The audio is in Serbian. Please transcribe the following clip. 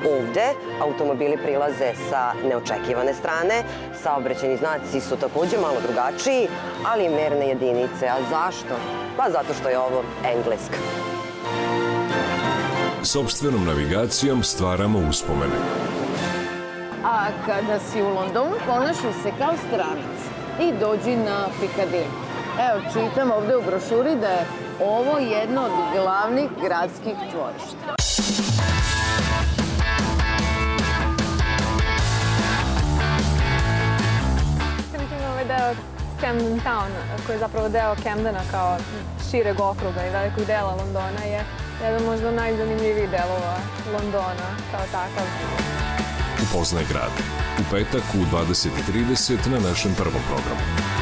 Ovde automobili prilaze sa neočekivane strane, saobraćajni znaci su takođe malo drugačiji, ali i merne jedinice. A zašto? Pa zato što je ovo Engleska. Sopstvenom navigacijom stvaramo uspomene. A kada si u Londonu, ponašaj se kao stranac i dođi na Piccadilly. Evo, čitam ovde u brošuri da je ovo jedno od glavnih gradskih tvorišta. Definitivno ovaj deo Camden Town, koji je zapravo deo Camdena kao šireg okruga i velikog dela Londona, je jedan možda najzanimljivijih delova Londona kao takav. Upoznaj grad. U petak u 20:30 na našem prvom programu.